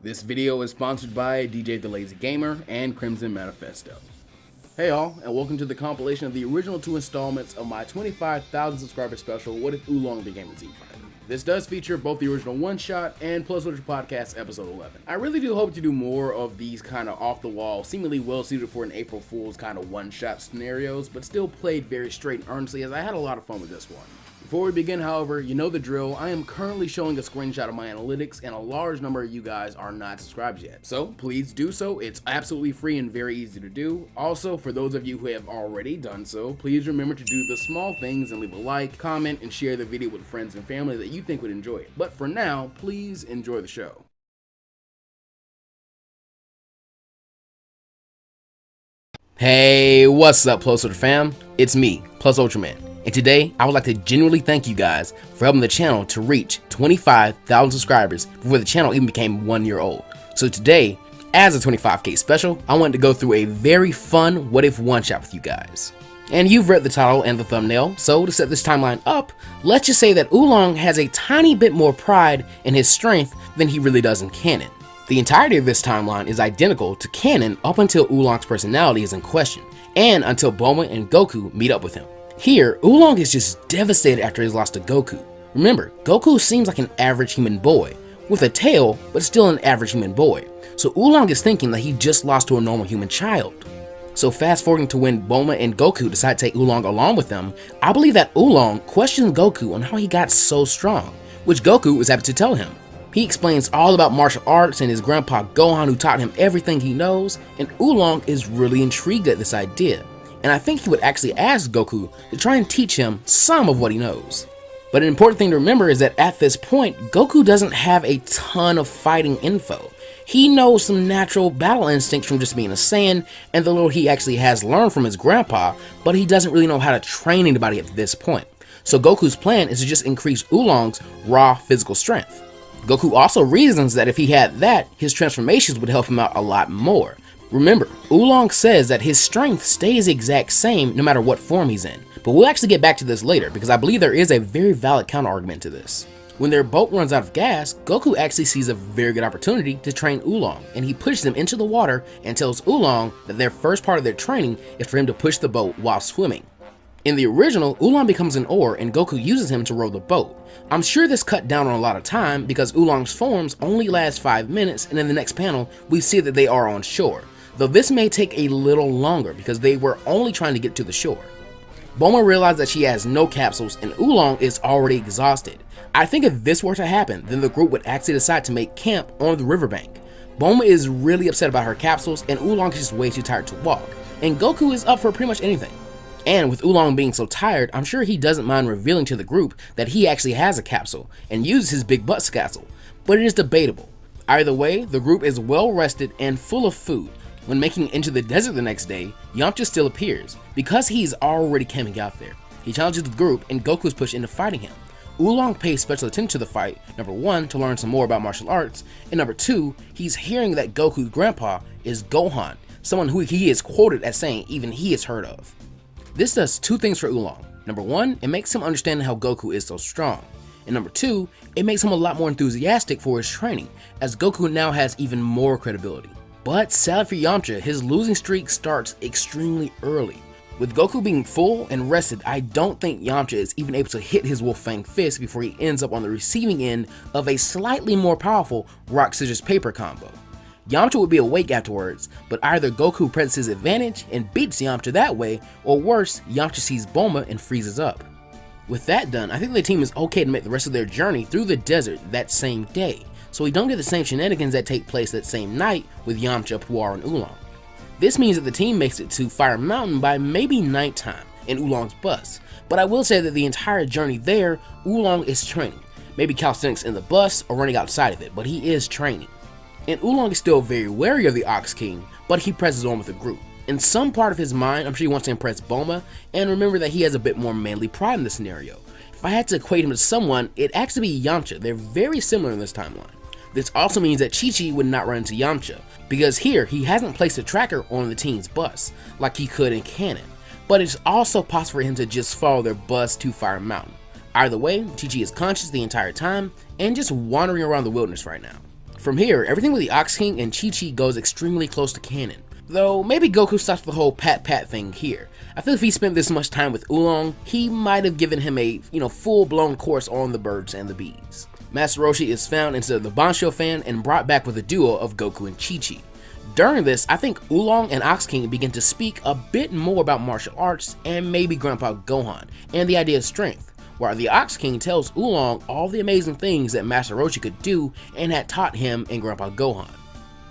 This video is sponsored by DJ The Lazy Gamer and Crimson Manifesto. Hey y'all, and welcome to the compilation of the original 2 installments of my 25,000 subscriber special, What If Oolong Became a Z-Fighter? This does feature both the original one-shot and Plus Literature Podcast episode 11. I really do hope to do more of these kind of off-the-wall, seemingly well-suited for an April Fool's kind of one-shot scenarios, but still played very straight and earnestly as I had a lot of fun with this one. Before we begin, however, you know the drill. I am currently showing a screenshot of my analytics, and a large number of you guys are not subscribed yet. So please do so. It's absolutely free and very easy to do. Also, for those of you who have already done so, please remember to do the small things and leave a like, comment, and share the video with friends and family that you think would enjoy it. But for now, please enjoy the show. Hey, what's up, Plus Ultra fam? It's me, Plus Ultraman. And today, I would like to genuinely thank you guys for helping the channel to reach 25,000 subscribers before the channel even became 1 year old. So today, as a 25K special, I wanted to go through a very fun what if one shot with you guys. And you've read the title and the thumbnail, so to set this timeline up, let's just say that Oolong has a tiny bit more pride in his strength than he really does in canon. The entirety of this timeline is identical to canon up until Oolong's personality is in question, and until Bulma and Goku meet up with him. Here, Oolong is just devastated after his loss to Goku. Remember, Goku seems like an average human boy, with a tail, but still an average human boy. So Oolong is thinking that he just lost to a normal human child. So fast forwarding to when Bulma and Goku decide to take Oolong along with them, I believe that Oolong questions Goku on how he got so strong, which Goku is happy to tell him. He explains all about martial arts and his grandpa Gohan who taught him everything he knows, and Oolong is really intrigued at this idea. And I think he would actually ask Goku to try and teach him some of what he knows. But an important thing to remember is that at this point, Goku doesn't have a ton of fighting info. He knows some natural battle instincts from just being a Saiyan and the little he actually has learned from his grandpa, but he doesn't really know how to train anybody at this point. So Goku's plan is to just increase Oolong's raw physical strength. Goku also reasons that if he had that, his transformations would help him out a lot more. Remember, Oolong says that his strength stays the exact same no matter what form he's in, but we'll actually get back to this later because I believe there is a very valid counter-argument to this. When their boat runs out of gas, Goku actually sees a very good opportunity to train Oolong, and he pushes him into the water and tells Oolong that their first part of their training is for him to push the boat while swimming. In the original, Oolong becomes an oar and Goku uses him to row the boat. I'm sure this cut down on a lot of time because Oolong's forms only last 5 minutes, and in the next panel, we see that they are on shore. Though this may take a little longer because they were only trying to get to the shore. Bulma realizes that she has no capsules and Oolong is already exhausted. I think if this were to happen, then the group would actually decide to make camp on the riverbank. Bulma is really upset about her capsules and Oolong is just way too tired to walk. And Goku is up for pretty much anything. And with Oolong being so tired, I'm sure he doesn't mind revealing to the group that he actually has a capsule and uses his big butt capsule. But it is debatable. Either way, the group is well rested and full of food. When making it into the desert the next day, Yamcha still appears, because he's already camping out there. He challenges the group and Goku is pushed into fighting him. Oolong pays special attention to the fight, number 1, to learn some more about martial arts, and number 2, he's hearing that Goku's grandpa is Gohan, someone who he is quoted as saying even he has heard of. This does 2 things for Oolong. Number 1, it makes him understand how Goku is so strong. And number 2, it makes him a lot more enthusiastic for his training, as Goku now has even more credibility. But sadly for Yamcha, his losing streak starts extremely early. With Goku being full and rested, I don't think Yamcha is even able to hit his Wolf Fang fist before he ends up on the receiving end of a slightly more powerful rock, scissors, paper combo. Yamcha would be awake afterwards, but either Goku presses his advantage and beats Yamcha that way, or worse, Yamcha sees Bulma and freezes up. With that done, I think the team is okay to make the rest of their journey through the desert that same day, so we don't get the same shenanigans that take place that same night with Yamcha, Puar, and Oolong. This means that the team makes it to Fire Mountain by maybe nighttime in Oolong's bus, but I will say that the entire journey there, Oolong is training. Maybe calisthenics in the bus or running outside of it, but he is training. And Oolong is still very wary of the Ox King, but he presses on with the group. In some part of his mind, I'm sure he wants to impress Bulma, and remember that he has a bit more manly pride in this scenario. If I had to equate him to someone, it'd actually be Yamcha. They're very similar in this timeline. This also means that Chi-Chi would not run into Yamcha, because here he hasn't placed a tracker on the team's bus, like he could in canon, but it's also possible for him to just follow their bus to Fire Mountain. Either way, Chi-Chi is conscious the entire time, and just wandering around the wilderness right now. From here, everything with the Ox King and Chi-Chi goes extremely close to canon. Though maybe Goku stops the whole pat thing here. I feel if he spent this much time with Oolong, he might have given him a, full-blown course on the birds and the bees. Master Roshi is found inside the Banshou fan and brought back with a duo of Goku and Chi-Chi. During this, I think Oolong and Ox King begin to speak a bit more about martial arts and maybe Grandpa Gohan and the idea of strength, while the Ox King tells Oolong all the amazing things that Master Roshi could do and had taught him and Grandpa Gohan.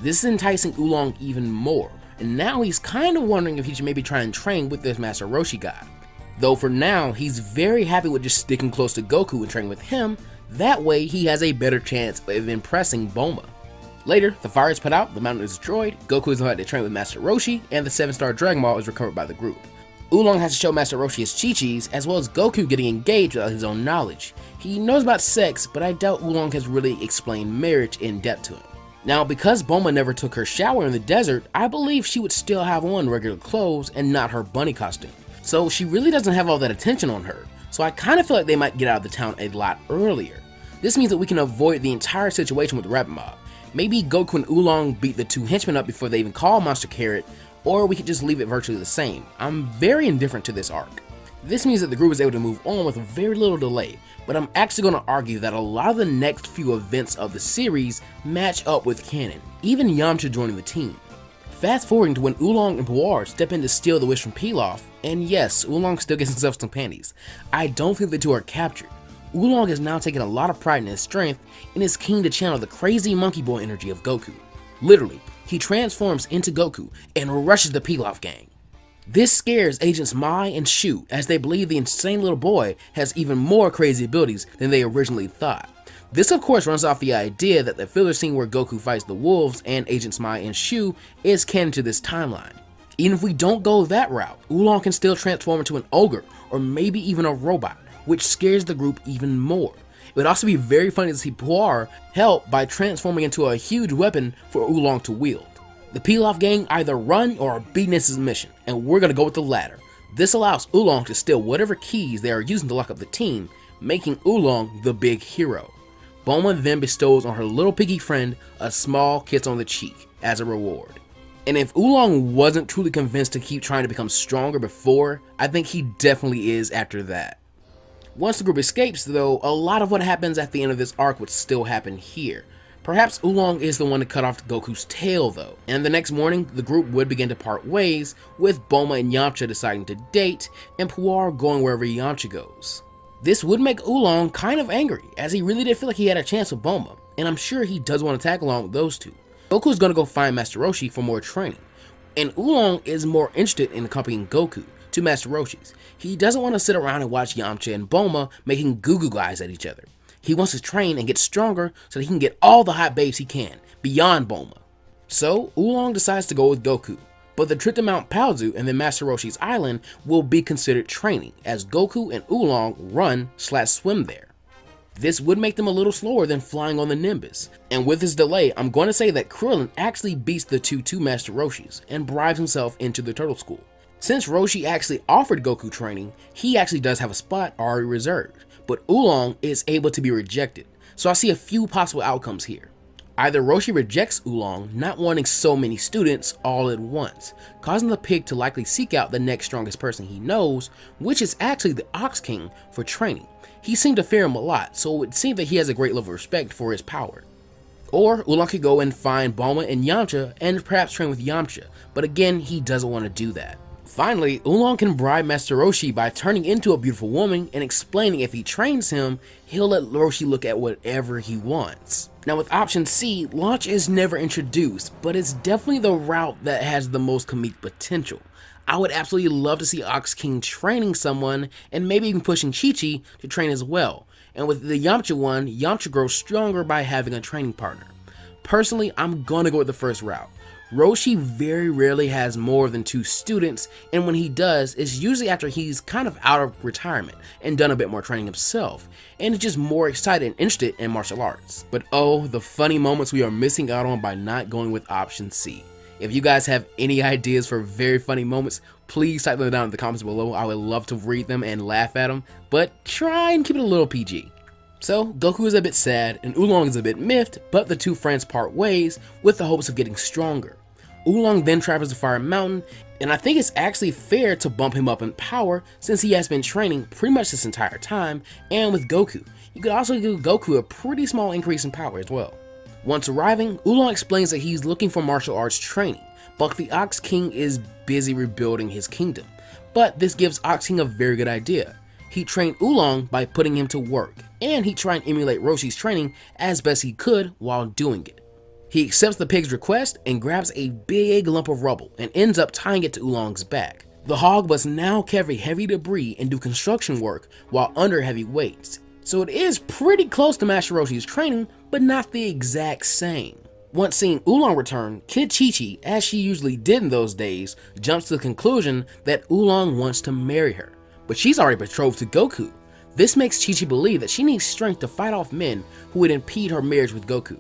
This is enticing Oolong even more, and now he's kind of wondering if he should maybe try and train with this Master Roshi guy. Though for now, he's very happy with just sticking close to Goku and training with him, that way he has a better chance of impressing Bulma. Later, the fire is put out, the mountain is destroyed, Goku is invited to train with Master Roshi, and the 7-star Dragon Ball is recovered by the group. Oolong has to show Master Roshi his Chi-Chis, as well as Goku getting engaged without his own knowledge. He knows about sex, but I doubt Oolong has really explained marriage in depth to him. Now, because Bulma never took her shower in the desert, I believe she would still have on regular clothes and not her bunny costume. So she really doesn't have all that attention on her, so I kind of feel like they might get out of the town a lot earlier. This means that we can avoid the entire situation with the rabbit mob. Maybe Goku and Oolong beat the 2 henchmen up before they even call Monster Carrot, or we could just leave it virtually the same. I'm very indifferent to this arc. This means that the group is able to move on with very little delay, but I'm actually going to argue that a lot of the next few events of the series match up with canon, even Yamcha joining the team. Fast forwarding to when Oolong and Puar step in to steal the wish from Pilaf, and yes, Oolong still gets himself some panties. I don't think the two are captured. Oolong has now taken a lot of pride in his strength and is keen to channel the crazy monkey boy energy of Goku. Literally, he transforms into Goku and rushes the Pilaf gang. This scares Agents Mai and Shu, as they believe the insane little boy has even more crazy abilities than they originally thought. This of course runs off the idea that the filler scene where Goku fights the wolves and Agents Mai and Shu is canon to this timeline. Even if we don't go that route, Oolong can still transform into an ogre or maybe even a robot, which scares the group even more. It would also be very funny to see Puar help by transforming into a huge weapon for Oolong to wield. The Pilaf gang either run or are beating his mission, and we're gonna go with the latter. This allows Oolong to steal whatever keys they are using to lock up the team, making Oolong the big hero. Bulma then bestows on her little piggy friend a small kiss on the cheek as a reward. And if Oolong wasn't truly convinced to keep trying to become stronger before, I think he definitely is after that. Once the group escapes though, a lot of what happens at the end of this arc would still happen here. Perhaps Oolong is the one to cut off Goku's tail though, and the next morning the group would begin to part ways, with Bulma and Yamcha deciding to date, and Puar going wherever Yamcha goes. This would make Oolong kind of angry, as he really did feel like he had a chance with Bulma, and I'm sure he does want to tag along with those two. Goku is going to go find Master Roshi for more training, and Oolong is more interested in accompanying Goku to Master Roshi's. He doesn't want to sit around and watch Yamcha and Bulma making goo-goo eyes at each other. He wants to train and get stronger so that he can get all the hot babes he can, beyond Bulma. So, Oolong decides to go with Goku, but the trip to Mount Paozu and then Master Roshi's island will be considered training, as Goku and Oolong run/swim there. This would make them a little slower than flying on the Nimbus, and with this delay, I'm going to say that Krillin actually beats the two Master Roshis and bribes himself into the Turtle School. Since Roshi actually offered Goku training, he actually does have a spot already reserved, but Oolong is able to be rejected, so I see a few possible outcomes here. Either Roshi rejects Oolong, not wanting so many students all at once, causing the pig to likely seek out the next strongest person he knows, which is actually the Ox King, for training. He seemed to fear him a lot, so it would seem that he has a great level of respect for his power. Or Oolong could go and find Bulma and Yamcha and perhaps train with Yamcha, but again, he doesn't want to do that. Finally, Oolong can bribe Master Roshi by turning into a beautiful woman and explaining if he trains him, he'll let Roshi look at whatever he wants. Now with option C, launch is never introduced, but it's definitely the route that has the most comedic potential. I would absolutely love to see Ox King training someone and maybe even pushing Chi-Chi to train as well. And with the Yamcha one, Yamcha grows stronger by having a training partner. Personally, I'm gonna go with the first route. Roshi very rarely has more than 2 students, and when he does, it's usually after he's kind of out of retirement and done a bit more training himself, and is just more excited and interested in martial arts. But oh, the funny moments we are missing out on by not going with option C. If you guys have any ideas for very funny moments, please type them down in the comments below. I would love to read them and laugh at them, but try and keep it a little PG. So Goku is a bit sad and Oolong is a bit miffed, but the two friends part ways with the hopes of getting stronger. Oolong then travels to Fire Mountain, and I think it's actually fair to bump him up in power since he has been training pretty much this entire time, and with Goku, you could also give Goku a pretty small increase in power as well. Once arriving, Oolong explains that he's looking for martial arts training, but the Ox King is busy rebuilding his kingdom. But this gives Ox King a very good idea. He trained Oolong by putting him to work, and he tried to emulate Roshi's training as best he could while doing it. He accepts the pig's request and grabs a big lump of rubble and ends up tying it to Oolong's back. The hog must now carry heavy debris and do construction work while under heavy weights. So it is pretty close to Master Roshi's training, but not the exact same. Once seeing Oolong return, Kid Chi-Chi, as she usually did in those days, jumps to the conclusion that Oolong wants to marry her. But she's already betrothed to Goku. This makes Chi-Chi believe that she needs strength to fight off men who would impede her marriage with Goku.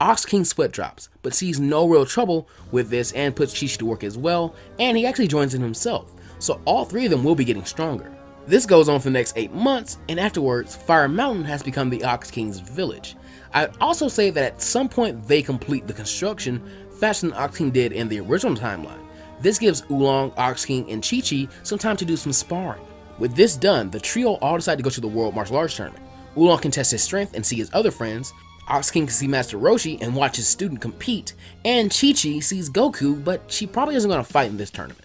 Ox King sweat drops, but sees no real trouble with this and puts Chi-Chi to work as well, and he actually joins in himself, so all three of them will be getting stronger. This goes on for the next 8 months, and afterwards, Fire Mountain has become the Ox King's village. I'd also say that at some point they complete the construction faster than Ox King did in the original timeline. This gives Oolong, Ox King, and Chi-Chi some time to do some sparring. With this done, the trio all decide to go to the World Martial Arts Tournament. Oolong can test his strength and see his other friends, Ox King can see Master Roshi and watch his student compete, and Chi-Chi sees Goku, but she probably isn't going to fight in this tournament.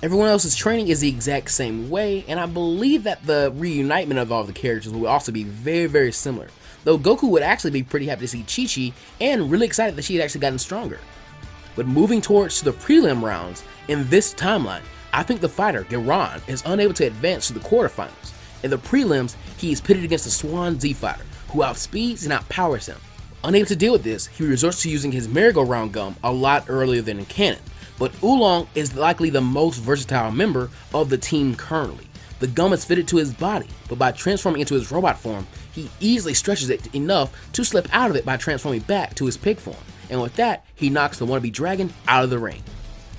Everyone else's training is the exact same way, and I believe that the reunitement of all the characters will also be very similar, though Goku would actually be pretty happy to see Chi-Chi and really excited that she had actually gotten stronger. But moving towards the prelim rounds, in this timeline, I think the fighter, Giran, is unable to advance to the quarterfinals. In the prelims, he is pitted against the Swan Z fighter, who outspeeds and outpowers him. Unable to deal with this, he resorts to using his merry-go-round gum a lot earlier than in canon, but Oolong is likely the most versatile member of the team currently. The gum is fitted to his body, but by transforming into his robot form, he easily stretches it enough to slip out of it by transforming back to his pig form, and with that, he knocks the wannabe dragon out of the ring.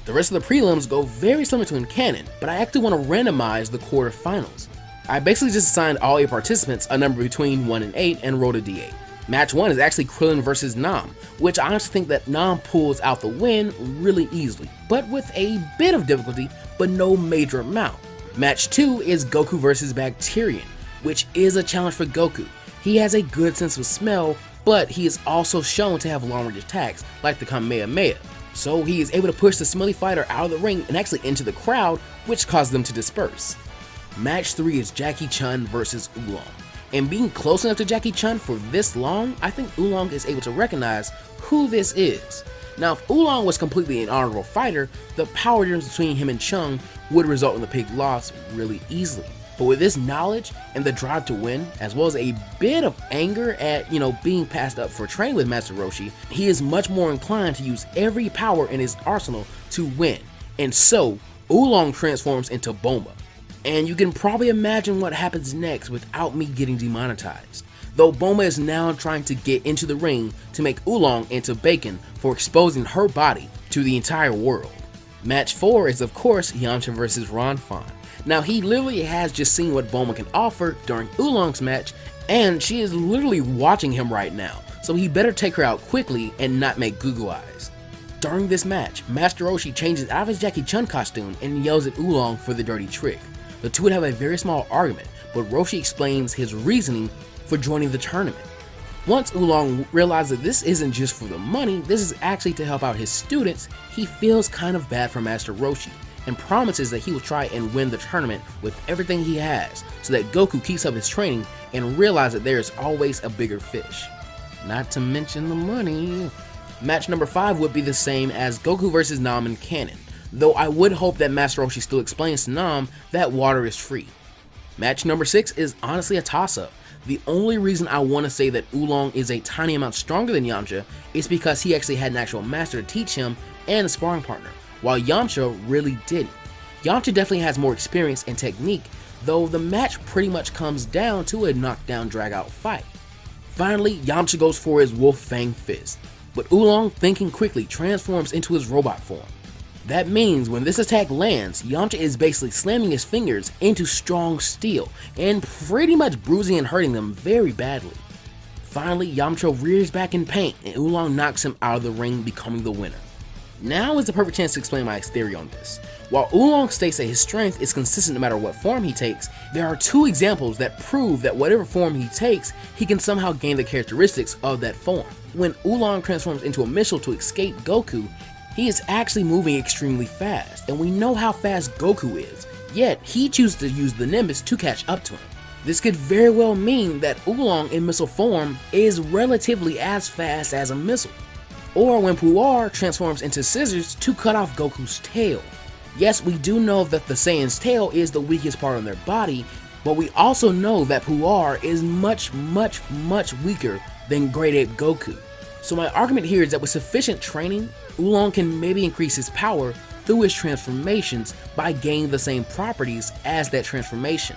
The rest of the prelims go very similar to in canon, but I actually want to randomize the quarterfinals. I basically just assigned all 8 participants a number between 1 and 8 and rolled a d8. Match 1 is actually Krillin versus Nam, which I honestly think that Nam pulls out the win really easily, but with a bit of difficulty, but no major amount. Match 2 is Goku versus Bacterian, which is a challenge for Goku. He has a good sense of smell, but he is also shown to have long-range attacks like the Kamehameha. So he is able to push the smelly fighter out of the ring and actually into the crowd, which causes them to disperse. Match 3 is Jackie Chun versus Oolong. And being close enough to Jackie Chun for this long, I think Oolong is able to recognize who this is. Now, if Oolong was completely an honorable fighter, the power difference between him and Chung would result in the pig loss really easily. But with this knowledge and the drive to win, as well as a bit of anger at, being passed up for training with Master Roshi, he is much more inclined to use every power in his arsenal to win. And so, Oolong transforms into Bulma. And you can probably imagine what happens next without me getting demonetized. Though Bulma is now trying to get into the ring to make Oolong into bacon for exposing her body to the entire world. Match 4 is of course Yamcha versus Ronfon. Now he literally has just seen what Bulma can offer during Oolong's match, and she is literally watching him right now, so he better take her out quickly and not make goo-goo eyes. During this match, Master Roshi changes out of his Jackie Chun costume and yells at Oolong for the dirty trick. The two would have a very small argument, but Roshi explains his reasoning for joining the tournament. Once Oolong realizes that this isn't just for the money, this is actually to help out his students, he feels kind of bad for Master Roshi, and promises that he will try and win the tournament with everything he has, so that Goku keeps up his training and realizes that there is always a bigger fish. Not to mention the money. Match number 5 would be the same as Goku versus Nam in canon, though I would hope that Master Roshi still explains to Nam that water is free. Match number 6 is honestly a toss-up. The only reason I want to say that Oolong is a tiny amount stronger than Yamcha is because he actually had an actual master to teach him and a sparring partner, while Yamcha really didn't. Yamcha definitely has more experience and technique, though the match pretty much comes down to a knockdown drag-out fight. Finally, Yamcha goes for his Wolf Fang Fist, but Oolong, thinking quickly, transforms into his robot form. That means when this attack lands, Yamcha is basically slamming his fingers into strong steel and pretty much bruising and hurting them very badly. Finally, Yamcha rears back in pain and Oolong knocks him out of the ring, becoming the winner. Now is the perfect chance to explain my theory on this. While Oolong states that his strength is consistent no matter what form he takes, there are two examples that prove that whatever form he takes, he can somehow gain the characteristics of that form. When Oolong transforms into a missile to escape Goku, he is actually moving extremely fast, and we know how fast Goku is, yet he chooses to use the Nimbus to catch up to him. This could very well mean that Oolong in missile form is relatively as fast as a missile. Or when Puar transforms into scissors to cut off Goku's tail. Yes, we do know that the Saiyan's tail is the weakest part on their body, but we also know that Puar is much weaker than Great Ape Goku. So my argument here is that with sufficient training, Oolong can maybe increase his power through his transformations by gaining the same properties as that transformation.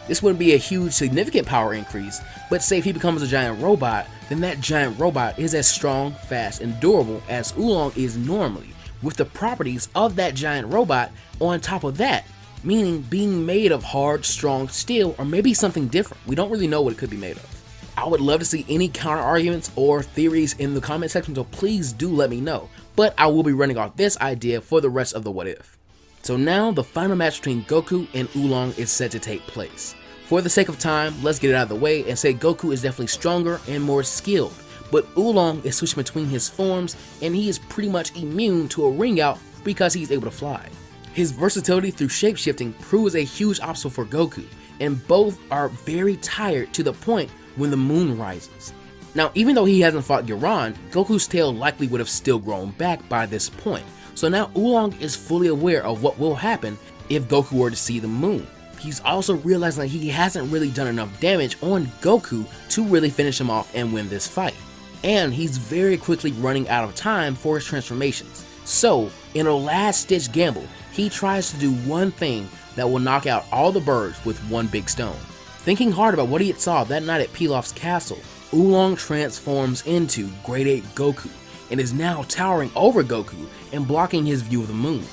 This wouldn't be a huge significant power increase, but say if he becomes a giant robot, then that giant robot is as strong, fast, and durable as Oolong is normally, with the properties of that giant robot on top of that, meaning being made of hard, strong steel or maybe something different. We don't really know what it could be made of. I would love to see any counter arguments or theories in the comment section, so please do let me know, but I will be running off this idea for the rest of the what if. So now the final match between Goku and Oolong is set to take place. For the sake of time, let's get it out of the way and say Goku is definitely stronger and more skilled, but Oolong is switching between his forms and he is pretty much immune to a ring out because he's able to fly. His versatility through shapeshifting proves a huge obstacle for Goku, and both are very tired to the point when the moon rises. Now, even though he hasn't fought Giran, Goku's tail likely would have still grown back by this point, so now Oolong is fully aware of what will happen if Goku were to see the moon. He's also realizing that he hasn't really done enough damage on Goku to really finish him off and win this fight. And he's very quickly running out of time for his transformations. So, in a last-ditch gamble, he tries to do one thing that will knock out all the birds with one big stone. Thinking hard about what he had saw that night at Pilaf's castle, Oolong transforms into Great Ape Goku and is now towering over Goku and blocking his view of the moon.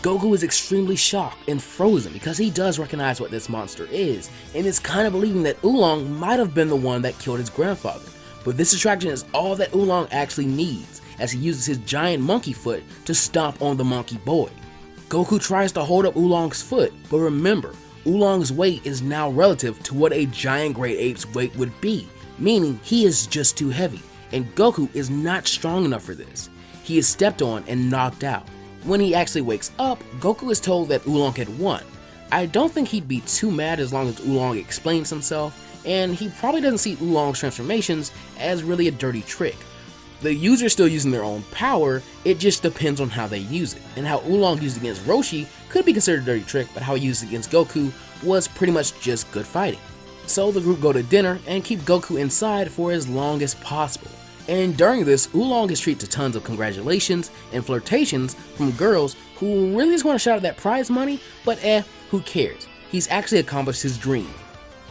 Goku is extremely shocked and frozen because he does recognize what this monster is and is kind of believing that Oolong might have been the one that killed his grandfather. But this distraction is all that Oolong actually needs, as he uses his giant monkey foot to stomp on the monkey boy. Goku tries to hold up Oolong's foot, but remember, Oolong's weight is now relative to what a giant great ape's weight would be, meaning he is just too heavy, and Goku is not strong enough for this. He is stepped on and knocked out. When he actually wakes up, Goku is told that Oolong had won. I don't think he'd be too mad as long as Oolong explains himself, and he probably doesn't see Oolong's transformations as really a dirty trick. The user's still using their own power, it just depends on how they use it, and how Oolong used against Roshi could be considered a dirty trick, but how he used it against Goku was pretty much just good fighting. So the group go to dinner and keep Goku inside for as long as possible. And during this, Oolong is treated to tons of congratulations and flirtations from girls who really just want to shout out that prize money, but who cares? He's actually accomplished his dream.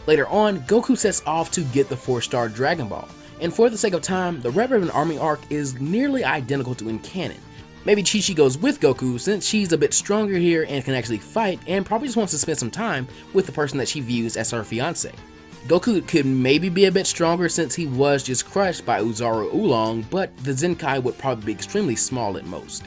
Later on, Goku sets off to get the 4-star Dragon Ball, and for the sake of time, the Red Ribbon Army arc is nearly identical to in canon. Maybe Chi-Chi goes with Goku since she's a bit stronger here and can actually fight and probably just wants to spend some time with the person that she views as her fiance. Goku could maybe be a bit stronger since he was just crushed by Oozaru Oolong, but the Zenkai would probably be extremely small at most.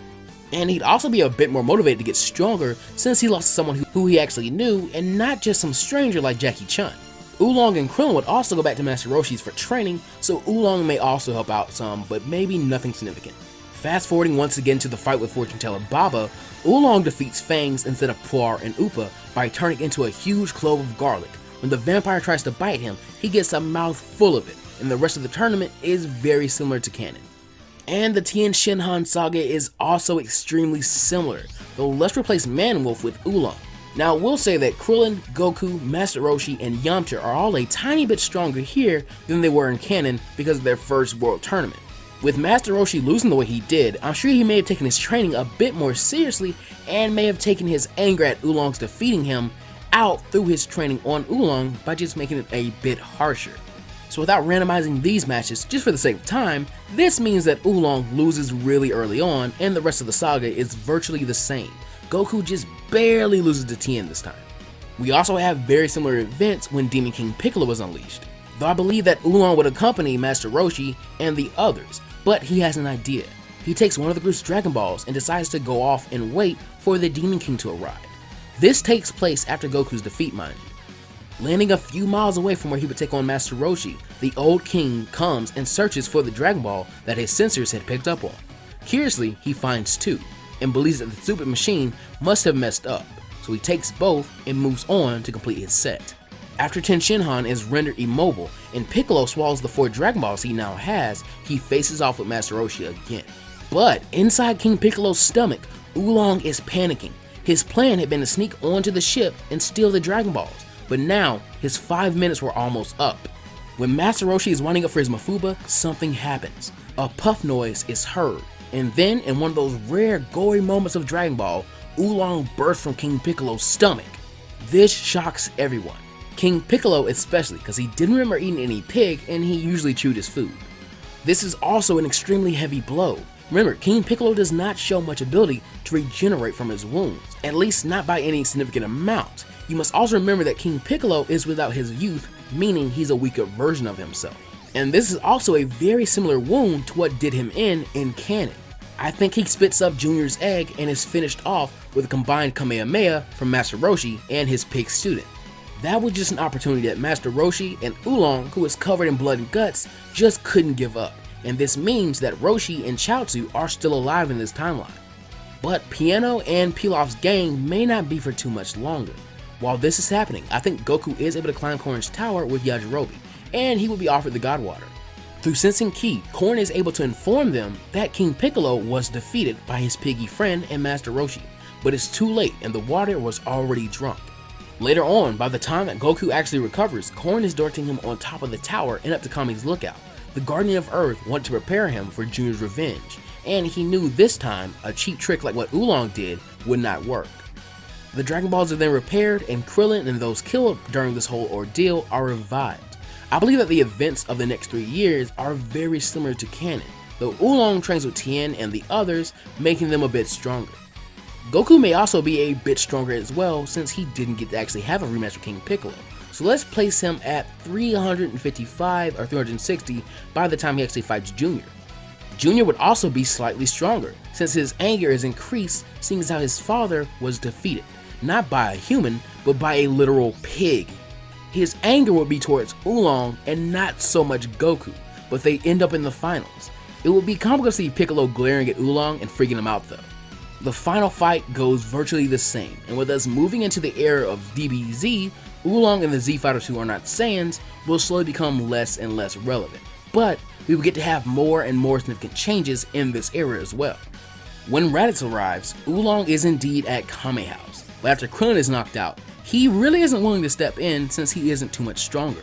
And he'd also be a bit more motivated to get stronger since he lost someone who he actually knew and not just some stranger like Jackie Chun. Oolong and Krillin would also go back to Master Roshi's for training, so Oolong may also help out some, but maybe nothing significant. Fast forwarding once again to the fight with fortune teller Baba, Oolong defeats Fangs instead of Puar and Upa by turning into a huge clove of garlic. When the vampire tries to bite him, he gets a mouth full of it, and the rest of the tournament is very similar to canon. And the Tien Shinhan saga is also extremely similar, though let's replace Man-Wolf with Oolong. Now we'll say that Krillin, Goku, Master Roshi, and Yamcha are all a tiny bit stronger here than they were in canon because of their first world tournament. With Master Roshi losing the way he did, I'm sure he may have taken his training a bit more seriously and may have taken his anger at Oolong's defeating him out through his training on Oolong by just making it a bit harsher. So without randomizing these matches, just for the sake of time, this means that Oolong loses really early on and the rest of the saga is virtually the same. Goku just barely loses to Tien this time. We also have very similar events when Demon King Piccolo was unleashed, though I believe that Oolong would accompany Master Roshi and the others, but he has an idea. He takes one of the group's Dragon Balls and decides to go off and wait for the Demon King to arrive. This takes place after Goku's defeat, mind you. Landing a few miles away from where he would take on Master Roshi, the old king comes and searches for the Dragon Ball that his sensors had picked up on. Curiously, he finds two, and believes that the stupid machine must have messed up, so he takes both and moves on to complete his set. After Tenshinhan is rendered immobile and Piccolo swallows the 4 Dragon Balls he now has, he faces off with Master Roshi again. But inside King Piccolo's stomach, Oolong is panicking. His plan had been to sneak onto the ship and steal the Dragon Balls, but now his 5 minutes were almost up. When Master Roshi is winding up for his Mafuba, something happens. A puff noise is heard, and then in one of those rare gory moments of Dragon Ball, Oolong bursts from King Piccolo's stomach. This shocks everyone. King Piccolo especially, because he didn't remember eating any pig and he usually chewed his food. This is also an extremely heavy blow. Remember, King Piccolo does not show much ability to regenerate from his wounds, at least not by any significant amount. You must also remember that King Piccolo is without his youth, meaning he's a weaker version of himself. And this is also a very similar wound to what did him in canon. I think he spits up Junior's egg and is finished off with a combined Kamehameha from Master Roshi and his pig student. That was just an opportunity that Master Roshi and Oolong, who is covered in blood and guts, just couldn't give up. And this means that Roshi and Chaozu are still alive in this timeline. But Piano and Pilaf's gang may not be for too much longer. While this is happening, I think Goku is able to climb Korn's tower with Yajirobe, and he will be offered the God Water. Through sensing Ki, Korn is able to inform them that King Piccolo was defeated by his piggy friend and Master Roshi, but it's too late and the water was already drunk. Later on, by the time that Goku actually recovers, Korn is directing him on top of the tower and up to Kami's lookout. The Guardian of Earth wanted to prepare him for Junior's revenge, and he knew this time a cheap trick like what Oolong did would not work. The Dragon Balls are then repaired, and Krillin and those killed during this whole ordeal are revived. I believe that the events of the next 3 years are very similar to canon, though Oolong trains with Tien and the others, making them a bit stronger. Goku may also be a bit stronger as well, since he didn't get to actually have a rematch with King Piccolo. So let's place him at 355 or 360 by the time he actually fights Junior. Junior would also be slightly stronger, since his anger is increased seeing as how his father was defeated, not by a human, but by a literal pig. His anger would be towards Oolong and not so much Goku, but they end up in the finals. It would be comical to see Piccolo glaring at Oolong and freaking him out though. The final fight goes virtually the same, and with us moving into the era of DBZ, Oolong and the Z Fighters who are not Saiyans will slowly become less and less relevant, but we will get to have more and more significant changes in this era as well. When Raditz arrives, Oolong is indeed at Kame House, but after Krillin is knocked out, he really isn't willing to step in since he isn't too much stronger.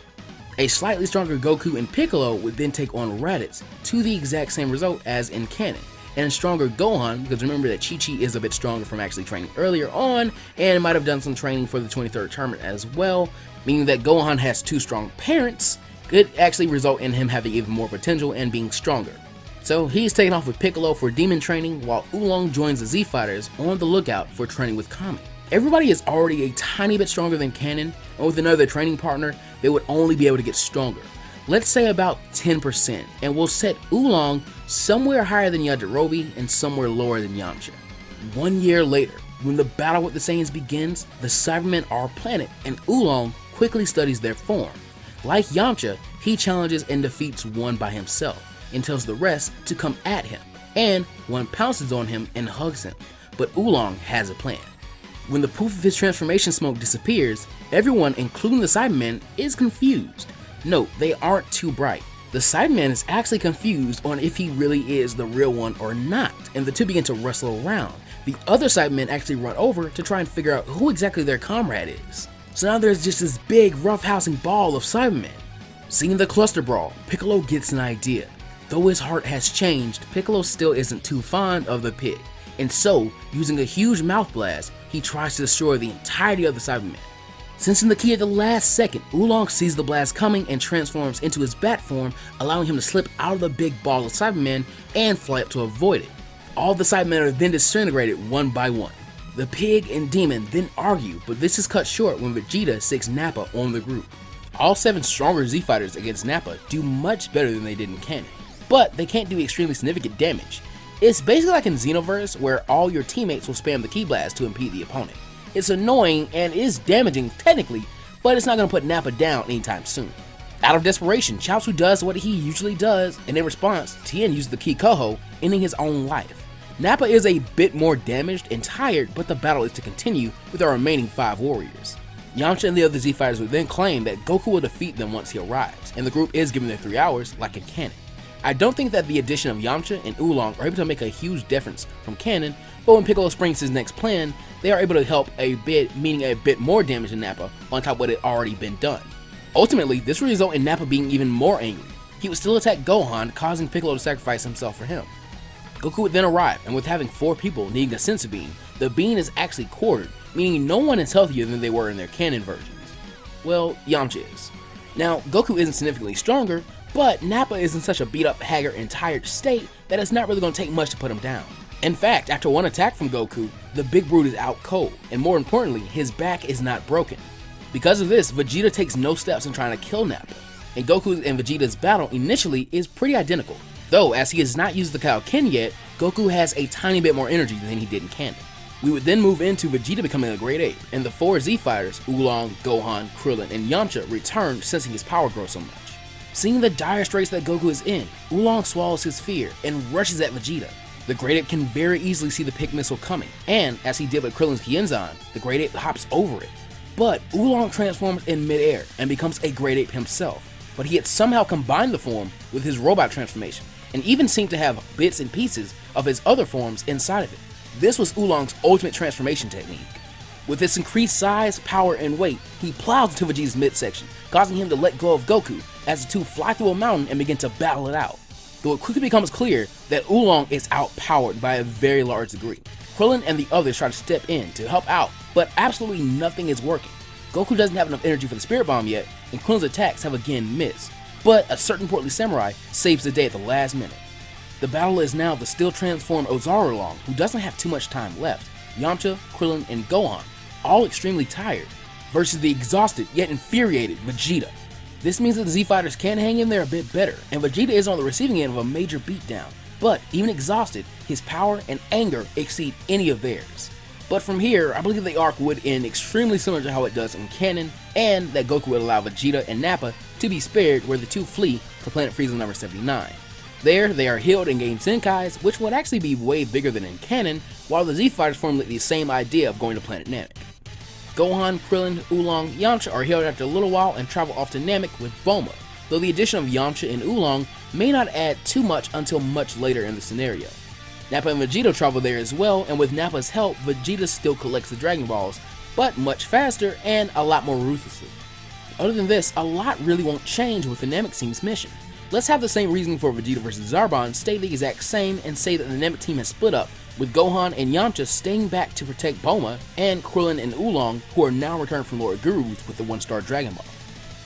A slightly stronger Goku and Piccolo would then take on Raditz to the exact same result as in canon, and a stronger Gohan, because remember that Chi-Chi is a bit stronger from actually training earlier on and might have done some training for the 23rd tournament as well, meaning that Gohan has 2 strong parents, could actually result in him having even more potential and being stronger. So he's taken off with Piccolo for demon training while Oolong joins the Z Fighters on the lookout for training with Kami. Everybody is already a tiny bit stronger than canon, and with another training partner, they would only be able to get stronger. Let's say about 10%, and we'll set Oolong somewhere higher than Yajirobe and somewhere lower than Yamcha. 1 year later, when the battle with the Saiyans begins, the Cybermen are planet, and Oolong quickly studies their form. Like Yamcha, he challenges and defeats one by himself, and tells the rest to come at him, and one pounces on him and hugs him, but Oolong has a plan. When the poof of his transformation smoke disappears, everyone, including the Cybermen, is confused. Note, they aren't too bright. The Cyberman is actually confused on if he really is the real one or not, and the two begin to wrestle around. The other Cybermen actually run over to try and figure out who exactly their comrade is. So now there's just this big roughhousing ball of Cybermen. Seeing the cluster brawl, Piccolo gets an idea. Though his heart has changed, Piccolo still isn't too fond of the pig, and so, using a huge mouth blast, he tries to destroy the entirety of the Cybermen. Sensing the key at the last second, Oolong sees the blast coming and transforms into his bat form, allowing him to slip out of the big ball of Cybermen and fly up to avoid it. All the Cybermen are then disintegrated one by one. The pig and demon then argue, but this is cut short when Vegeta sics Nappa on the group. All 7 stronger Z fighters against Nappa do much better than they did in canon, but they can't do extremely significant damage. It's basically like in Xenoverse, where all your teammates will spam the Ki Blast to impede the opponent. It's annoying and is damaging technically, but it's not going to put Nappa down anytime soon. Out of desperation, Chaozu does what he usually does, and in response, Tien uses the Ki Koho, ending his own life. Nappa is a bit more damaged and tired, but the battle is to continue with our remaining 5 warriors. Yamcha and the other Z fighters will then claim that Goku will defeat them once he arrives, and the group is given their 3 hours like in canon. I don't think that the addition of Yamcha and Oolong are able to make a huge difference from canon, but when Piccolo springs his next plan, they are able to help a bit, meaning a bit more damage than Nappa on top of what had already been done. Ultimately, this will result in Nappa being even more angry. He would still attack Gohan, causing Piccolo to sacrifice himself for him. Goku would then arrive, and with having 4 people needing a senzu bean, the bean is actually quartered, meaning no one is healthier than they were in their canon versions. Well, Yamcha is. Now, Goku isn't significantly stronger, but Nappa is in such a beat up, haggard, and tired state that it's not really going to take much to put him down. In fact, after one attack from Goku, the Big Brute is out cold, and more importantly, his back is not broken. Because of this, Vegeta takes no steps in trying to kill Nappa, and Goku and Vegeta's battle initially is pretty identical. Though, as he has not used the Kaioken yet, Goku has a tiny bit more energy than he did in canon. We would then move into Vegeta becoming a Great Ape, and the 4 Z fighters, Oolong, Gohan, Krillin, and Yamcha return, sensing his power grow so much. Seeing the dire straits that Goku is in, Oolong swallows his fear and rushes at Vegeta. The Great Ape can very easily see the pig missile coming, and as he did with Krillin's Kienzan, the Great Ape hops over it. But Oolong transforms in midair and becomes a Great Ape himself, but he had somehow combined the form with his robot transformation, and even seemed to have bits and pieces of his other forms inside of it. This was Oolong's ultimate transformation technique. With its increased size, power, and weight, he plows into Vegeta's midsection, causing him to let go of Goku as the two fly through a mountain and begin to battle it out. Though it quickly becomes clear that Oolong is outpowered by a very large degree. Krillin and the others try to step in to help out, but absolutely nothing is working. Goku doesn't have enough energy for the Spirit Bomb yet, and Krillin's attacks have again missed. But a certain portly samurai saves the day at the last minute. The battle is now the still transformed Oolong, who doesn't have too much time left, Yamcha, Krillin, and Gohan, all extremely tired, versus the exhausted yet infuriated Vegeta. This means that the Z fighters can hang in there a bit better, and Vegeta is on the receiving end of a major beatdown, but even exhausted, his power and anger exceed any of theirs. But from here, I believe the arc would end extremely similar to how it does in canon, and that Goku would allow Vegeta and Nappa to be spared where the two flee to Planet Frieza number 79. There, they are healed and gain Senkais, which would actually be way bigger than in canon, while the Z fighters formulate the same idea of going to Planet Namek. Gohan, Krillin, Oolong, Yamcha are healed after a little while and travel off to Namek with Bulma, though the addition of Yamcha and Oolong may not add too much until much later in the scenario. Nappa and Vegeta travel there as well, and with Nappa's help, Vegeta still collects the Dragon Balls, but much faster and a lot more ruthlessly. Other than this, a lot really won't change with the Namek team's mission. Let's have the same reasoning for Vegeta vs Zarbon stay the exact same and say that the Namek team has split up, with Gohan and Yamcha staying back to protect Bulma, and Krillin and Oolong, who are now returned from Lord Guru's with the 1-star Dragon Ball.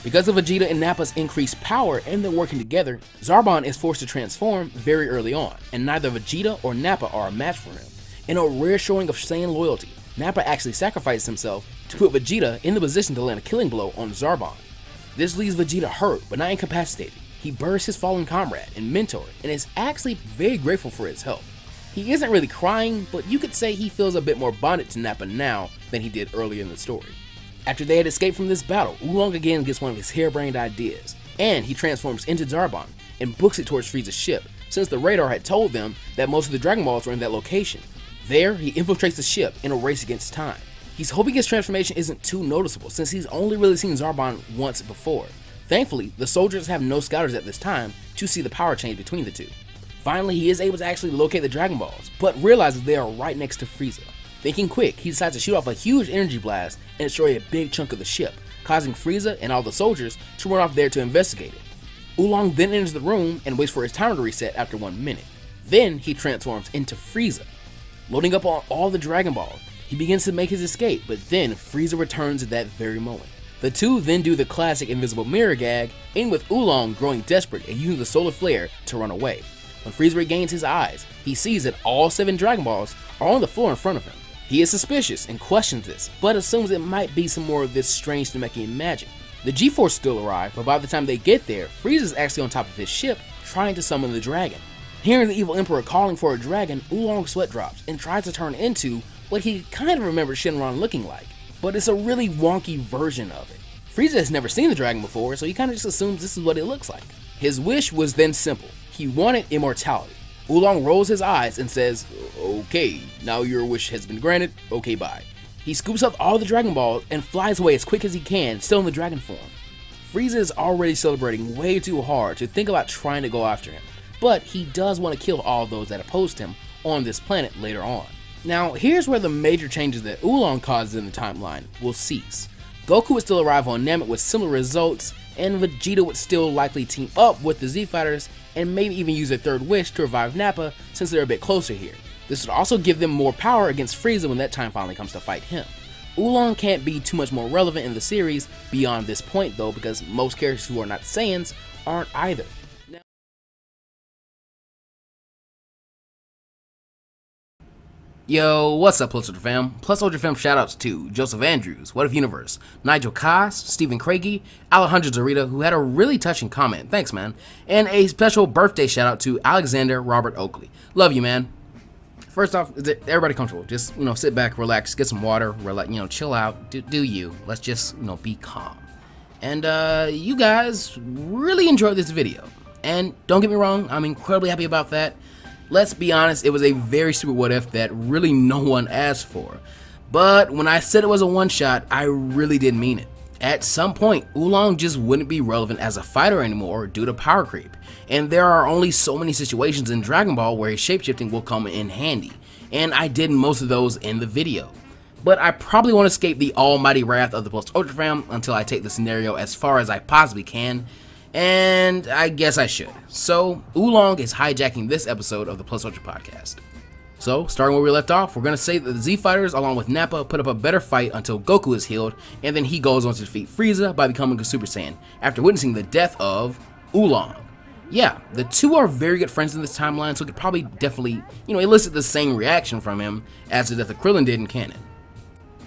Because of Vegeta and Nappa's increased power and their working together, Zarbon is forced to transform very early on, and neither Vegeta or Nappa are a match for him. In a rare showing of Saiyan loyalty, Nappa actually sacrifices himself to put Vegeta in the position to land a killing blow on Zarbon. This leaves Vegeta hurt, but not incapacitated. He buries his fallen comrade and mentor, and is actually very grateful for his help. He isn't really crying, but you could say he feels a bit more bonded to Nappa now than he did earlier in the story. After they had escaped from this battle, Oolong again gets one of his harebrained ideas, and he transforms into Zarbon and books it towards Frieza's ship, since the radar had told them that most of the Dragon Balls were in that location. There, he infiltrates the ship in a race against time. He's hoping his transformation isn't too noticeable, since he's only really seen Zarbon once before. Thankfully, the soldiers have no scouters at this time to see the power change between the two. Finally, he is able to actually locate the Dragon Balls, but realizes they are right next to Frieza. Thinking quick, he decides to shoot off a huge energy blast and destroy a big chunk of the ship, causing Frieza and all the soldiers to run off there to investigate it. Oolong then enters the room and waits for his timer to reset after 1 minute. Then he transforms into Frieza. Loading up on all the Dragon Balls, He begins to make his escape, but then Frieza returns at that very moment. The two then do the classic invisible mirror gag, and with Oolong growing desperate and using the solar flare to run away. When Frieza regains his eyes, he sees that all 7 Dragon Balls are on the floor in front of him. He is suspicious and questions this, but assumes it might be some more of this strange Namekian magic. The G-Force still arrive, but by the time they get there, Frieza is actually on top of his ship, trying to summon the dragon. Hearing the evil Emperor calling for a dragon, Oolong sweat drops and tries to turn into what he kind of remembers Shenron looking like, but it's a really wonky version of it. Frieza has never seen the dragon before, so he kind of just assumes this is what it looks like. His wish was then simple. He wanted immortality. Oolong rolls his eyes and says, "Okay, now your wish has been granted, okay bye." He scoops up all the Dragon Balls and flies away as quick as he can, still in the dragon form. Frieza is already celebrating way too hard to think about trying to go after him, but he does want to kill all those that opposed him on this planet later on. Now, here's where the major changes that Oolong causes in the timeline will cease. Goku would still arrive on Namek with similar results, and Vegeta would still likely team up with the Z Fighters and maybe even use their third wish to revive Nappa since they're a bit closer here. This would also give them more power against Frieza when that time finally comes to fight him. Oolong can't be too much more relevant in the series beyond this point though, because most characters who are not Saiyans aren't either. Yo, what's up, Plus Ultra Fam? Plus Ultra Fam shoutouts to Joseph Andrews, What If Universe, Nigel Kaas, Stephen Craigie, Alejandro Zarita, who had a really touching comment, thanks man, and a special birthday shoutout to Alexander Robert Oakley. Love you, man. First off, is everybody comfortable? Just, sit back, relax, get some water, chill out, do you. Let's just, be calm. And you guys really enjoyed this video. And don't get me wrong, I'm incredibly happy about that. Let's be honest, it was a very stupid what if that really no one asked for. But when I said it was a one-shot, I really did mean it. At some point, Oolong just wouldn't be relevant as a fighter anymore due to power creep. And there are only so many situations in Dragon Ball where his shapeshifting will come in handy. And I did most of those in the video. But I probably won't escape the almighty wrath of the Plus Ultra Fam until I take the scenario as far as I possibly can. And I guess I should. So, Oolong is hijacking this episode of the Plus Ultra Podcast. So, starting where we left off, we're going to say that the Z Fighters, along with Nappa, put up a better fight until Goku is healed, and then he goes on to defeat Frieza by becoming a Super Saiyan, after witnessing the death of Oolong. Yeah, the two are very good friends in this timeline, so it could probably definitely, elicit the same reaction from him as the death of Krillin did in canon.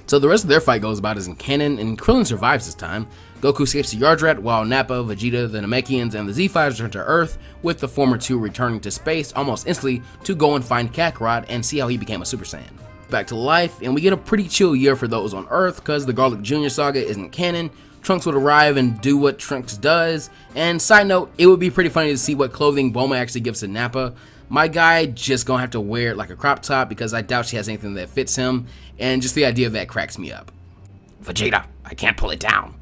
So the rest of their fight goes about as in canon, and Krillin survives this time. Goku escapes to Yardrat, while Nappa, Vegeta, the Namekians, and the Z Fighters return to Earth, with the former two returning to space almost instantly to go and find Kakarot and see how he became a Super Saiyan. Back to life, and we get a pretty chill year for those on Earth, because the Garlic Jr. saga isn't canon. Trunks would arrive and do what Trunks does, and side note, it would be pretty funny to see what clothing Bulma actually gives to Nappa. My guy just gonna have to wear it like a crop top because I doubt she has anything that fits him, and just the idea of that cracks me up. Vegeta, I can't pull it down.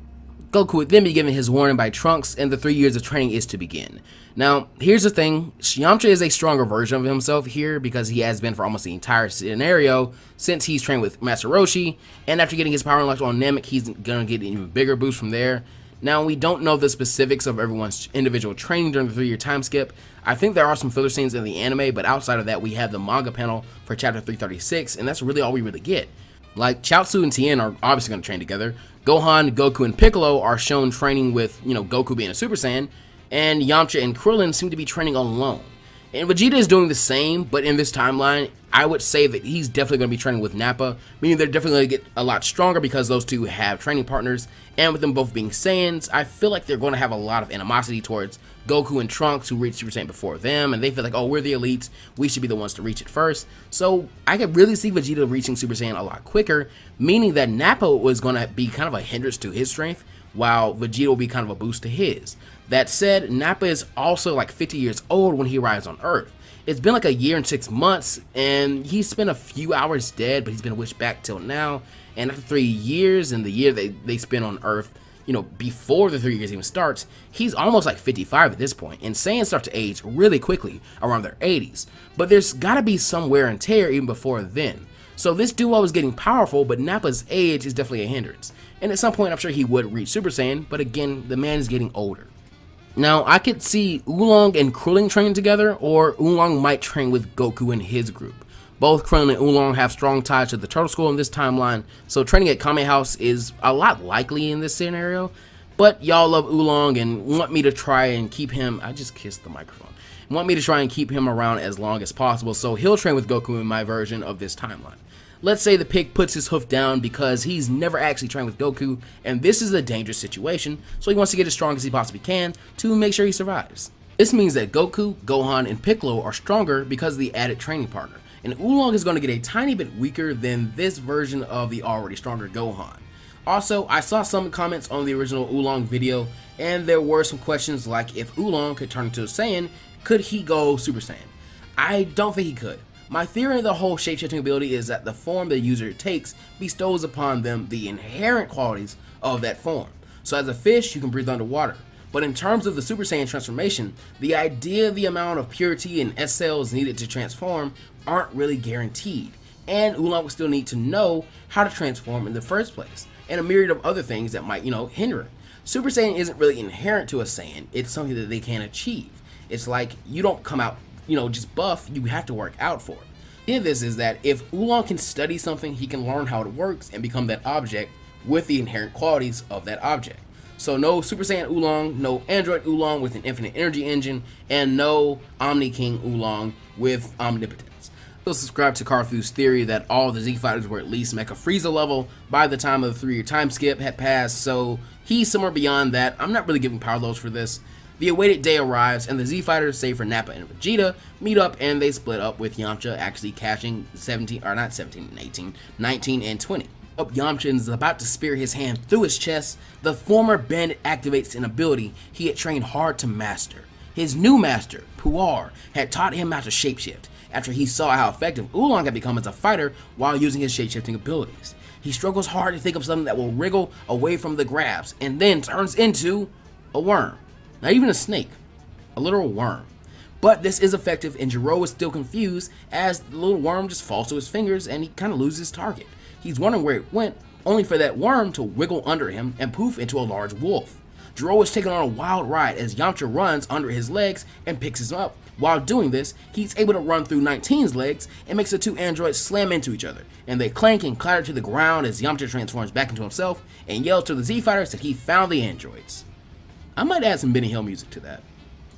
Goku would then be given his warning by Trunks, and the 3 years of training is to begin. Now, here's the thing, Yamcha is a stronger version of himself here because he has been for almost the entire scenario since he's trained with Master Roshi, and after getting his power unlocked on Namek, he's gonna get an even bigger boost from there. Now, we don't know the specifics of everyone's individual training during the 3-year time skip. I think there are some filler scenes in the anime, but outside of that, we have the manga panel for chapter 336, and that's really all we really get. Like, Chaozu and Tien are obviously going to train together. Gohan, Goku, and Piccolo are shown training with, Goku being a Super Saiyan, and Yamcha and Krillin seem to be training alone. And Vegeta is doing the same, but in this timeline, I would say that he's definitely going to be training with Nappa, meaning they're definitely going to get a lot stronger because those two have training partners, and with them both being Saiyans, I feel like they're going to have a lot of animosity towards Goku and Trunks, who reached Super Saiyan before them, and they feel like, oh, we're the elites, we should be the ones to reach it first. So I could really see Vegeta reaching Super Saiyan a lot quicker, meaning that Nappa was going to be kind of a hindrance to his strength, while Vegeta will be kind of a boost to his. That said, Nappa is also like 50 years old when he arrives on Earth. It's been like a year and 6 months, and he's spent a few hours dead, but he's been wished back till now. And after 3 years, and the year they spend on Earth, before the 3 years even starts, he's almost like 55 at this point, and Saiyans start to age really quickly around their 80s. But there's gotta be some wear and tear even before then. So this duo is getting powerful, but Nappa's age is definitely a hindrance. And at some point, I'm sure he would reach Super Saiyan, but again, the man is getting older. Now, I could see Oolong and Krillin training together, or Oolong might train with Goku and his group. Both Krillin and Oolong have strong ties to the Turtle School in this timeline, so training at Kame House is a lot likely in this scenario. But y'all love Oolong and want me to try and keep him, I just kissed the microphone, want me to try and keep him around as long as possible, so he'll train with Goku in my version of this timeline. Let's say the pig puts his hoof down because he's never actually trained with Goku, and this is a dangerous situation, so he wants to get as strong as he possibly can to make sure he survives. This means that Goku, Gohan, and Piccolo are stronger because of the added training partner, and Oolong is going to get a tiny bit weaker than this version of the already stronger Gohan. Also, I saw some comments on the original Oolong video, and there were some questions like if Oolong could turn into a Saiyan, could he go Super Saiyan? I don't think he could. My theory of the whole shapeshifting ability is that the form the user takes bestows upon them the inherent qualities of that form. So as a fish, you can breathe underwater. But in terms of the Super Saiyan transformation, the idea of the amount of purity and S cells needed to transform aren't really guaranteed. And Oolong will still need to know how to transform in the first place, and a myriad of other things that might, hinder it. Super Saiyan isn't really inherent to a Saiyan, it's something that they can achieve. It's like you don't come out just buff, you have to work out for it. The idea of this is that if Oolong can study something, he can learn how it works and become that object with the inherent qualities of that object. So no Super Saiyan Oolong, no Android Oolong with an infinite energy engine, and no Omni King Oolong with omnipotence. We'll subscribe to Carthu's theory that all the Z fighters were at least Mecha Frieza level by the time of the 3-year time skip had passed, so he's somewhere beyond that. I'm not really giving power loads for this. The awaited day arrives, and the Z fighters, save for Nappa and Vegeta, meet up and they split up, with Yamcha actually catching 19 and 20. Yamcha is about to spear his hand through his chest. The former bandit activates an ability he had trained hard to master. His new master, Puar, had taught him how to shapeshift after he saw how effective Oolong had become as a fighter while using his shapeshifting abilities. He struggles hard to think of something that will wriggle away from the grabs and then turns into a worm. Not even a snake, a literal worm. But this is effective, and Gero is still confused as the little worm just falls to his fingers and he kind of loses his target. He's wondering where it went, only for that worm to wiggle under him and poof into a large wolf. Gero is taken on a wild ride as Yamcha runs under his legs and picks him up. While doing this, he's able to run through 19's legs and makes the two androids slam into each other, and they clank and clatter to the ground as Yamcha transforms back into himself and yells to the Z fighters that he found the androids. I might add some Benny Hill music to that.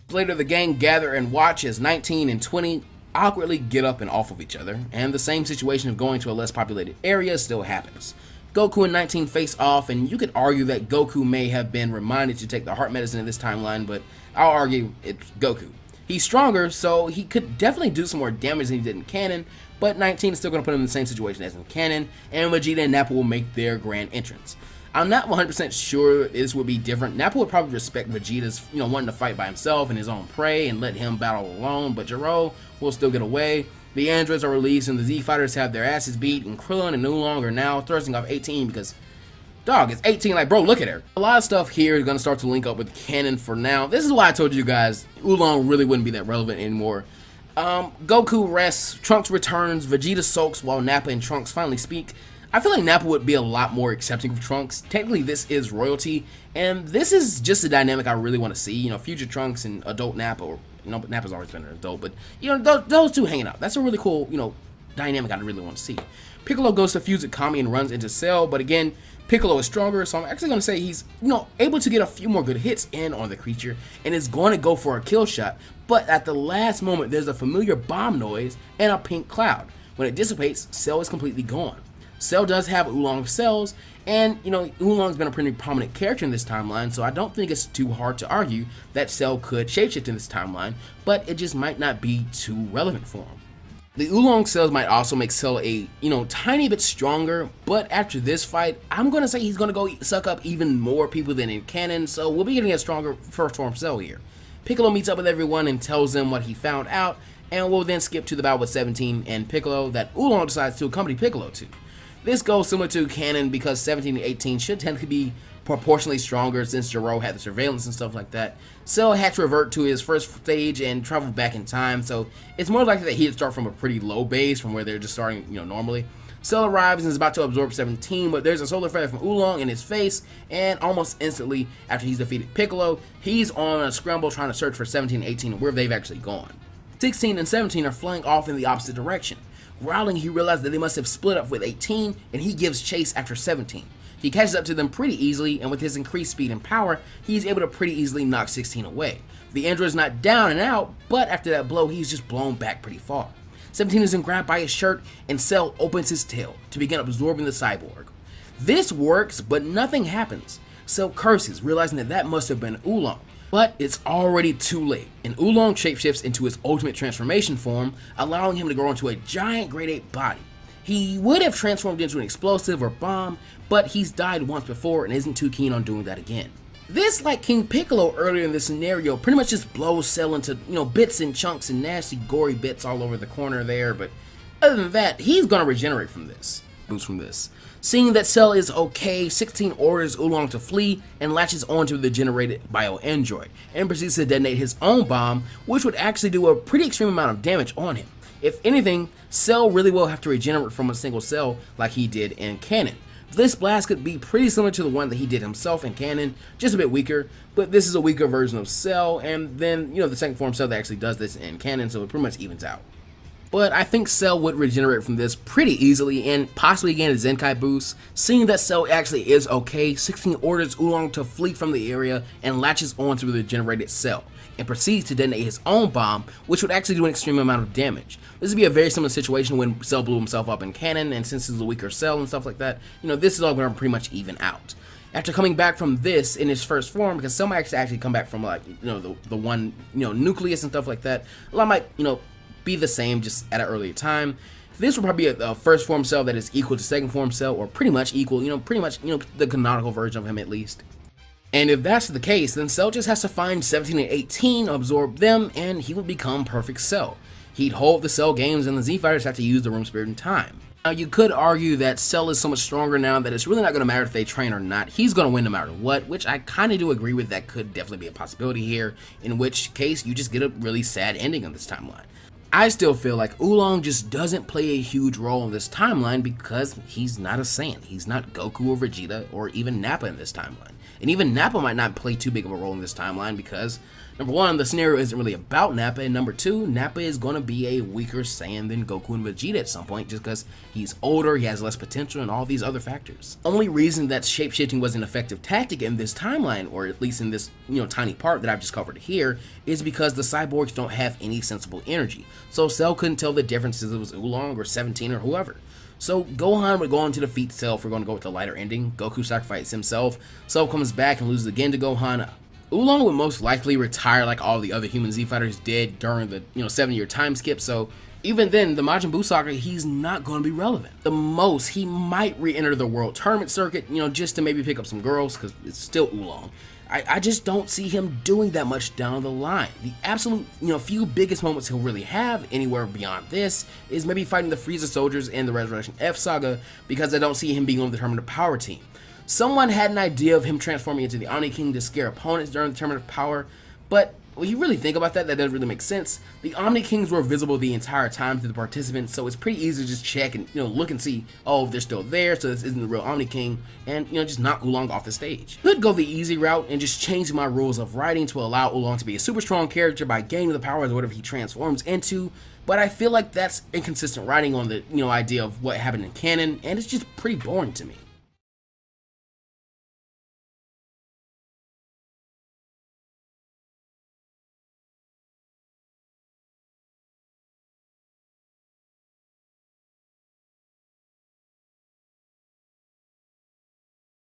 Later, the gang gather and watch as 19 and 20 awkwardly get up and off of each other, and the same situation of going to a less populated area still happens. Goku and 19 face off, and you could argue that Goku may have been reminded to take the heart medicine in this timeline, but I'll argue it's Goku. He's stronger, so he could definitely do some more damage than he did in canon, but 19 is still going to put him in the same situation as in canon, and Vegeta and Nappa will make their grand entrance. I'm not 100% sure this would be different. Nappa would probably respect Vegeta's, wanting to fight by himself and his own prey and let him battle alone, but Gero will still get away. The androids are released and the Z fighters have their asses beat, and Krillin and Oolong are now thrusting off 18 because, dog, it's 18, like, bro, look at her. A lot of stuff here is going to start to link up with canon for now. This is why I told you guys Oolong really wouldn't be that relevant anymore. Goku rests, Trunks returns, Vegeta sulks while Nappa and Trunks finally speak. I feel like Nappa would be a lot more accepting of Trunks. Technically, this is royalty, and this is just a dynamic I really want to see. Future Trunks and adult Nappa, or but Nappa's always been an adult, but those two hanging out. That's a really cool, dynamic I really want to see. Piccolo goes to fuse with Kami and runs into Cell, but again, Piccolo is stronger, so I'm actually going to say he's, able to get a few more good hits in on the creature, and is going to go for a kill shot, but at the last moment, there's a familiar bomb noise and a pink cloud. When it dissipates, Cell is completely gone. Cell does have Oolong cells, and Oolong's been a pretty prominent character in this timeline, so I don't think it's too hard to argue that Cell could shapeshift in this timeline, but it just might not be too relevant for him. The Oolong cells might also make Cell a, tiny bit stronger, but after this fight, I'm going to say he's going to go suck up even more people than in canon, so we'll be getting a stronger first form Cell here. Piccolo meets up with everyone and tells them what he found out, and we'll then skip to the battle with 17 and Piccolo that Oolong decides to accompany Piccolo to. This goes similar to canon because 17 and 18 should tend to be proportionally stronger since Gero had the surveillance and stuff like that. Cell had to revert to his first stage and travel back in time, so it's more likely that he'd start from a pretty low base from where they're just starting, normally. Cell arrives and is about to absorb 17, but there's a solar flare from Oolong in his face, and almost instantly after he's defeated Piccolo, he's on a scramble trying to search for 17 and 18 where they've actually gone. 16 and 17 are flying off in the opposite direction. Growling, he realizes that they must have split up with 18, and he gives chase after 17. He catches up to them pretty easily, and with his increased speed and power, he's able to pretty easily knock 16 away. The android's not down and out, but after that blow, he's just blown back pretty far. 17 is then grabbed by his shirt, and Cell opens his tail to begin absorbing the cyborg. This works, but nothing happens. Cell curses, realizing that that must have been Oolong. But it's already too late, and Oolong shapeshifts into his ultimate transformation form, allowing him to grow into a giant grade 8 body. He would have transformed into an explosive or bomb, but he's died once before and isn't too keen on doing that again. This, like King Piccolo earlier in this scenario, pretty much just blows Cell into, bits and chunks and nasty gory bits all over the corner there, but other than that, he's gonna regenerate from this. Boost from this. Seeing that Cell is okay, 16 orders Oolong to flee and latches onto the generated bio-android, and proceeds to detonate his own bomb, which would actually do a pretty extreme amount of damage on him. If anything, Cell really will have to regenerate from a single cell like he did in canon. This blast could be pretty similar to the one that he did himself in canon, just a bit weaker, but this is a weaker version of Cell, and then, the second form Cell that actually does this in canon, so it pretty much evens out. But I think Cell would regenerate from this pretty easily and possibly gain a Zenkai boost. Seeing that Cell actually is okay, 16 orders Oolong to flee from the area and latches onto the generated Cell, and proceeds to detonate his own bomb, which would actually do an extreme amount of damage. This would be a very similar situation when Cell blew himself up in canon, and since he's a weaker Cell and stuff like that, this is all going to pretty much even out. After coming back from this in his first form, because Cell might actually come back from the one, nucleus and stuff like that, a lot might, be the same just at an earlier time. This will probably be a first form Cell that is equal to second form Cell, or pretty much equal, the canonical version of him at least. And if that's the case, then Cell just has to find 17 and 18, absorb them, and he would become perfect Cell. He'd hold the Cell games, and the Z Fighters have to use the room spirit in time. Now, you could argue that Cell is so much stronger now that it's really not going to matter if they train or not. He's going to win no matter what, which I kind of do agree with. That could definitely be a possibility here, in which case you just get a really sad ending on this timeline. I still feel like Oolong just doesn't play a huge role in this timeline because he's not a Saiyan. He's not Goku or Vegeta or even Nappa in this timeline. And even Nappa might not play too big of a role in this timeline because, number one, the scenario isn't really about Nappa, and number two, Nappa is going to be a weaker Saiyan than Goku and Vegeta at some point just because he's older, he has less potential, and all these other factors. Only reason that shapeshifting was an effective tactic in this timeline, or at least in this tiny part that I've just covered here, is because the cyborgs don't have any sensible energy. So Cell couldn't tell the difference if it was Oolong or 17 or whoever. So Gohan would go on to defeat Cell if we're going to go with the lighter ending. Goku sacrifices himself. Cell comes back and loses again to Gohan. Oolong would most likely retire like all the other human Z Fighters did during the 7-year time skip. So even then, the Majin Buu saga, he's not going to be relevant. The most, he might re-enter the world tournament circuit, just to maybe pick up some girls because it's still Oolong. I just don't see him doing that much down the line. The absolute, few biggest moments he'll really have anywhere beyond this is maybe fighting the Frieza soldiers in the Resurrection F saga, because I don't see him being on the Tournament of Power team. Someone had an idea of him transforming into the Omni King to scare opponents during the Tournament of Power, but when you really think about that, that doesn't really make sense. The Omni Kings were visible the entire time to the participants, so it's pretty easy to just check and look and see, oh, they're still there, so this isn't the real Omni King, and just knock Oolong off the stage. Could go the easy route and just change my rules of writing to allow Oolong to be a super strong character by gaining the powers of whatever he transforms into, but I feel like that's inconsistent writing on the idea of what happened in canon, and it's just pretty boring to me.